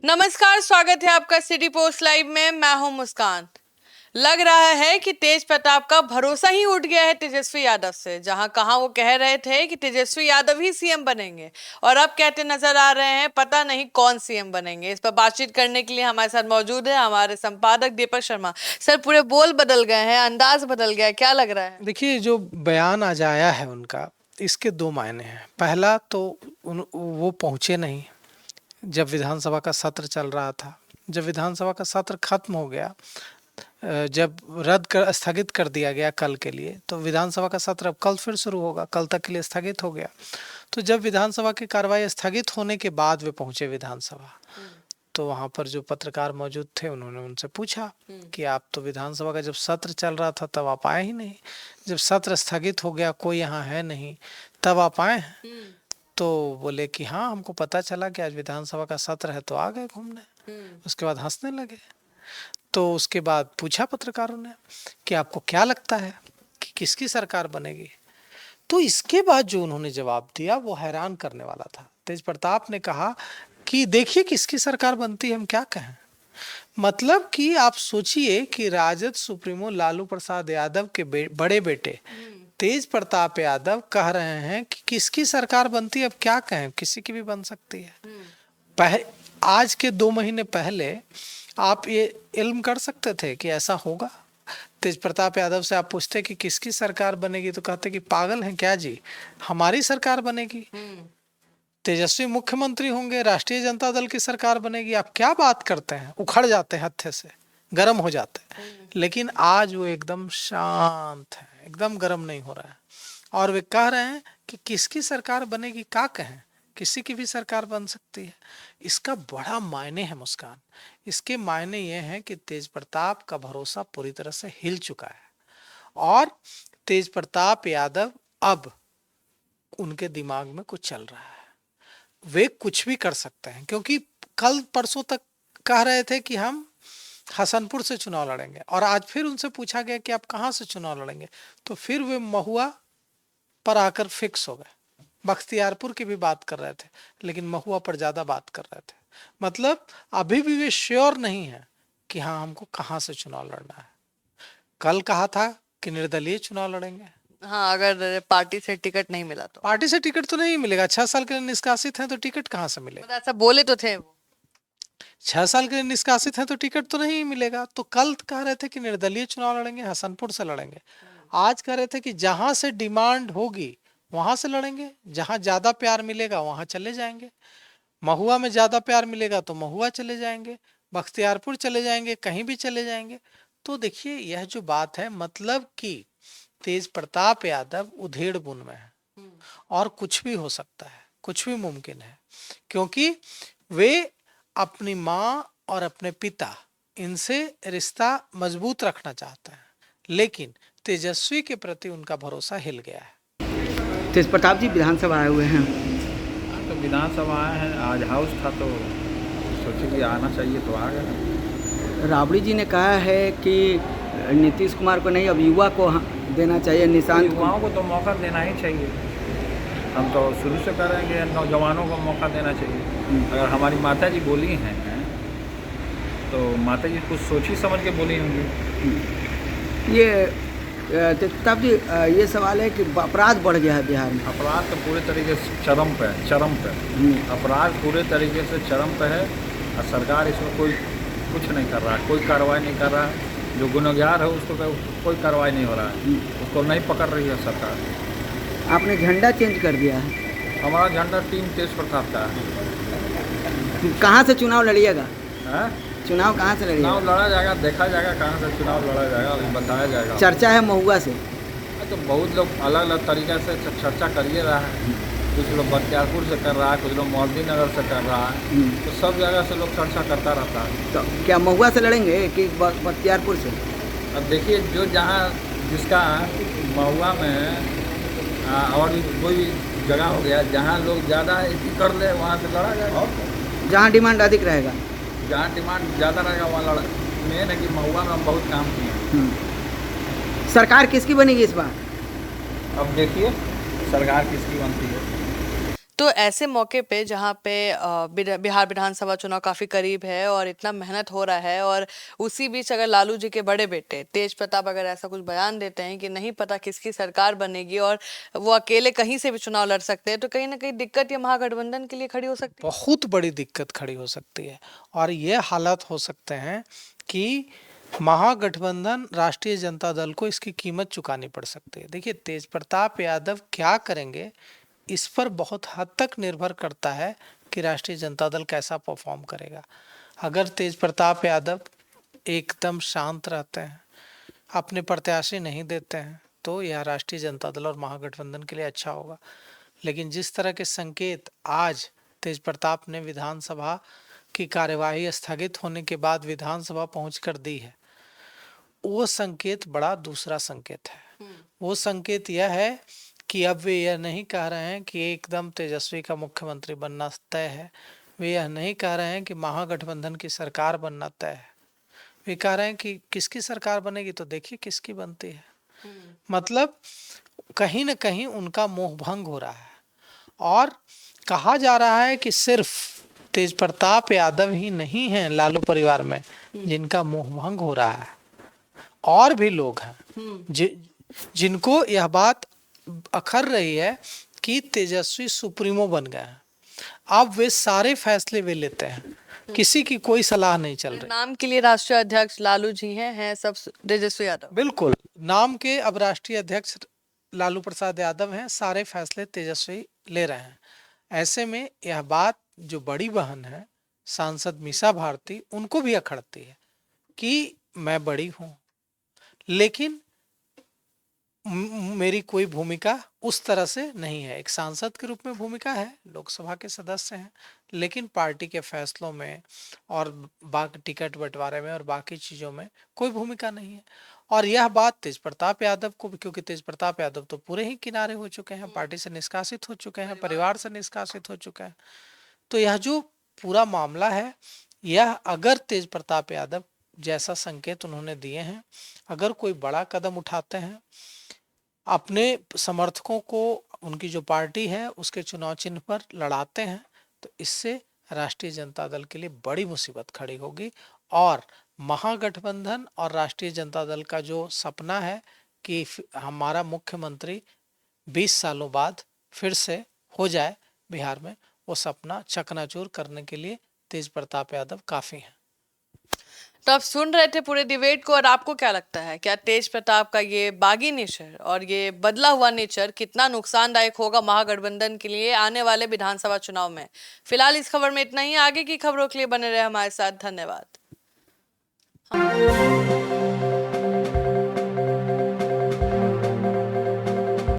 नमस्कार, स्वागत है आपका सिटी पोस्ट लाइव में। मैं हूं मुस्कान। लग रहा है कि तेज प्रताप का भरोसा ही उठ गया है तेजस्वी यादव से। जहां कहां वो कह रहे थे कि तेजस्वी यादव ही सीएम बनेंगे और अब कहते नजर आ रहे हैं पता नहीं कौन सीएम बनेंगे। इस पर बातचीत करने के लिए हमारे साथ मौजूद है हमारे संपादक दीपक शर्मा। सर, पूरे बोल बदल गए हैं, अंदाज बदल गया है, क्या लग रहा है? देखिए, जो बयान आज आया है उनका, इसके दो मायने हैं। पहला तो वो पहुंचे नहीं जब विधानसभा का सत्र चल रहा था। जब विधानसभा का सत्र खत्म हो गया, जब स्थगित कर दिया गया कल के लिए, तो विधानसभा का सत्र अब कल फिर शुरू होगा, कल तक के लिए स्थगित हो गया। तो जब विधानसभा की कार्रवाई स्थगित होने के बाद वे पहुंचे विधानसभा, तो वहां पर जो पत्रकार मौजूद थे उन्होंने उनसे पूछा कि आप तो विधानसभा का जब सत्र चल रहा था तब आप आए ही नहीं, जब सत्र स्थगित हो गया कोई यहाँ है नहीं तब आप आए हैं? तो बोले कि हाँ, हमको पता चला कि आज विधानसभा का सत्र है तो आ गए घूमने। उसके बाद हंसने लगे। तो उसके बाद पूछा पत्रकारों ने कि आपको क्या लगता है कि किसकी सरकार बनेगी? तो इसके बाद जो उन्होंने जवाब दिया वो हैरान करने वाला था। तेज प्रताप ने कहा कि देखिए किसकी सरकार बनती है, हम क्या कहें। मतलब कि आप सोचिए कि राजद सुप्रीमो लालू प्रसाद यादव के बड़े बेटे तेज प्रताप यादव कह रहे हैं कि किसकी सरकार बनती है, अब क्या कहें, किसी की भी बन सकती है। आज के 2 महीने पहले आप ये इल्म कर सकते थे कि ऐसा होगा? तेज प्रताप यादव से आप पूछते कि किसकी सरकार बनेगी तो कहते कि पागल हैं क्या जी, हमारी सरकार बनेगी, तेजस्वी मुख्यमंत्री होंगे, राष्ट्रीय जनता दल की सरकार बनेगी, आप क्या बात करते हैं। उखड़ जाते हैं, हत्थे से गर्म हो जाते हैं। लेकिन आज वो एकदम शांत है, एकदम गर्म नहीं हो रहा है और वे कह रहे हैं कि किसकी सरकार बनेगी, क्या कहें, किसी की भी सरकार बन सकती है। इसका बड़ा मायने है मुस्कान। इसके मायने ये हैं कि तेज प्रताप का भरोसा पूरी तरह से हिल चुका है और तेज प्रताप यादव अब उनके दिमाग में कुछ चल रहा है, वे कुछ भी कर सकते हैं। क्योंकि कल परसों तक कह रहे थे कि हम हसनपुर से चुनाव लड़ेंगे और आज फिर उनसे पूछा गया कि आप कहां से चुनाव लड़ेंगे, तो फिर वे महुआ पर आकर फिक्स हो गए। बख्तियारपुर की भी बात कर रहे थे लेकिन महुआ पर ज्यादा बात कर रहे थे। मतलब अभी भी वे श्योर नहीं है कि हाँ, हमको कहां से चुनाव लड़ना है। कल कहा था कि निर्दलीय चुनाव लड़ेंगे। हाँ, अगर पार्टी से टिकट नहीं मिला तो? पार्टी से टिकट तो नहीं मिलेगा, 6 साल के लिए निष्कासित हैं तो टिकट कहां से मिलेगा? मतलब ऐसा बोले तो थे वो। 6 साल के लिए निष्कासित हैं तो टिकट तो नहीं मिलेगा। तो कल कह रहे थे कि निर्दलीय चुनाव लड़ेंगे, हसनपुर से लड़ेंगे। आज कह रहे थे कि जहां से डिमांड होगी वहां से लड़ेंगे, जहां ज्यादा प्यार मिलेगा वहां चले जाएंगे। महुआ में ज्यादा प्यार मिलेगा तो महुआ चले जाएंगे, बख्तियारपुर चले जाएंगे, कहीं भी चले जाएंगे। तो देखिए, यह जो बात है, मतलब कि तेज प्रताप यादव उधेड़ बुन में है और कुछ भी हो सकता है, कुछ भी मुमकिन है। क्योंकि वे अपनी माँ और अपने पिता, इनसे रिश्ता मजबूत रखना चाहते हैं, लेकिन तेजस्वी के प्रति उनका भरोसा हिल गया है। तेज प्रताप जी विधानसभा आए हुए हैं। तो विधानसभा आए हैं, आज हाउस था तो सोचे कि आना चाहिए तो आ गए। राबड़ी जी ने कहा है कि नीतीश कुमार को नहीं, अब युवा को देना चाहिए, निशांत युवाओं को तो मौका देना ही चाहिए। हम तो शुरू से कह रहे हैं कि नौजवानों को मौका देना चाहिए। अगर हमारी माता जी बोली हैं तो माता जी कुछ सोची समझ के बोली होंगी। ये तेज प्रताप जी, ये सवाल है कि अपराध बढ़ गया है बिहार में। अपराध तो पूरे तरीके से चरम पे अपराध पूरे तरीके से चरम पे है और सरकार इसमें कुछ नहीं कर रहा है, कोई कार्रवाई नहीं कर रहा है। जो गुनहगार है उसको कोई कार्रवाई नहीं हो रहा है, उसको नहीं पकड़ रही है सरकार। आपने झंडा चेंज कर दिया है। हमारा झंडा टीम तेज प्रताप का है। कहाँ से चुनाव लड़िएगा? है? चुनाव कहाँ से लड़िएगा? चुनाव लड़ा जाएगा, देखा जाएगा कहाँ से चुनाव लड़ा जाएगा, अभी बताया जाएगा। चर्चा है महुआ से। तो बहुत लोग अलग अलग तरीक़े से चर्चा करिए रहा है। कुछ लोग बख्तियारपुर से कर रहा है, कुछ लोग मोहद्दी नगर से कर रहा है, तो सब जगह से लोग चर्चा करता रहता है। तो क्या महुआ से लड़ेंगे कि बख्तियारपुर से? अब देखिए, जो जहाँ जिसका महुआ में और भी कोई भी जगह हो गया जहाँ लोग ज़्यादा कर ले वहाँ से लड़ा जाएगा। जहाँ डिमांड अधिक रहेगा, जहाँ डिमांड ज़्यादा रहेगा वहाँ लड़ा। मेन है कि महुआ में हम बहुत काम किए। सरकार किसकी बनेगी इस बार? अब देखिए सरकार किसकी बनती है। तो ऐसे मौके पे जहाँ पे बिहार विधानसभा चुनाव काफी करीब है और इतना मेहनत हो रहा है, और उसी बीच अगर लालू जी के बड़े बेटे तेज प्रताप अगर ऐसा कुछ बयान देते हैं कि नहीं पता किसकी सरकार बनेगी और वो अकेले कहीं से भी चुनाव लड़ सकते हैं, तो कहीं ना कहीं दिक्कत ये महागठबंधन के लिए खड़ी हो सकती है। बहुत बड़ी दिक्कत खड़ी हो सकती है और ये हालात हो सकते हैं कि महागठबंधन राष्ट्रीय जनता दल को इसकी कीमत चुकानी पड़ सकती है। देखिए, तेज प्रताप यादव क्या करेंगे इस पर बहुत हद तक निर्भर करता है कि राष्ट्रीय जनता दल कैसा परफॉर्म करेगा। अगर तेज प्रताप यादव एकदम शांत रहते हैं, अपने प्रत्याशी नहीं देते हैं, तो यह राष्ट्रीय जनता दल और महागठबंधन के लिए अच्छा होगा। लेकिन जिस तरह के संकेत आज तेज प्रताप ने विधानसभा की कार्यवाही स्थगित होने के बाद विधानसभा पहुंचकर दी है, वो संकेत बड़ा दूसरा संकेत है। वो संकेत यह है कि अब वे यह नहीं कह रहे हैं कि एकदम तेजस्वी का मुख्यमंत्री बनना तय है। वे यह नहीं कह रहे हैं कि महागठबंधन की सरकार बनना तय है। वे कह रहे हैं कि किसकी सरकार बनेगी तो देखिए किसकी बनती है। मतलब कहीं न कहीं उनका मोह भंग हो रहा है और कहा जा रहा है कि सिर्फ तेज प्रताप यादव ही नहीं हैं लालू परिवार में जिनका मोह भंग हो रहा है, और भी लोग हैं जिनको यह बात अखर रही है कि तेजस्वी सुप्रीमो बन गए हैं। अब वे सारे फैसले वे लेते हैं, किसी की कोई सलाह नहीं चल रही। नाम के लिए राष्ट्रीय अध्यक्ष लालू जी हैं सब तेजस्वी यादव। बिल्कुल, नाम के अब राष्ट्रीय अध्यक्ष लालू प्रसाद यादव हैं, सारे फैसले तेजस्वी ले रहे हैं। ऐसे में यह बात जो बड़ी बहन है सांसद मीसा भारती, उनको भी अखड़ती है कि मैं बड़ी हूं लेकिन मेरी कोई भूमिका उस तरह से नहीं है। एक सांसद के रूप में भूमिका है, लोकसभा के सदस्य हैं, लेकिन पार्टी के फैसलों में और बाकी टिकट बंटवारे में और बाकी चीज़ों में कोई भूमिका नहीं है। और यह बात तेज प्रताप यादव को, क्योंकि तेज प्रताप यादव तो पूरे ही किनारे हो चुके हैं, पार्टी से निष्कासित हो चुके हैं, परिवार से निष्कासित हो चुके हैं। तो यह जो पूरा मामला है, यह अगर तेज प्रताप यादव जैसा संकेत उन्होंने दिए हैं, अगर कोई बड़ा कदम उठाते हैं, अपने समर्थकों को उनकी जो पार्टी है उसके चुनाव चिन्ह पर लड़ाते हैं, तो इससे राष्ट्रीय जनता दल के लिए बड़ी मुसीबत खड़ी होगी। और महागठबंधन और राष्ट्रीय जनता दल का जो सपना है कि हमारा मुख्यमंत्री 20 सालों बाद फिर से हो जाए बिहार में, वो सपना चकनाचूर करने के लिए तेज प्रताप यादव काफी हैं। तो आप सुन रहे थे पूरे डिबेट को, और आपको क्या लगता है, क्या तेज प्रताप का ये बागी नेचर और ये बदला हुआ नेचर कितना नुकसानदायक होगा महागठबंधन के लिए आने वाले विधानसभा चुनाव में? फिलहाल इस खबर में इतना ही। आगे की खबरों के लिए बने रहे हमारे साथ। धन्यवाद।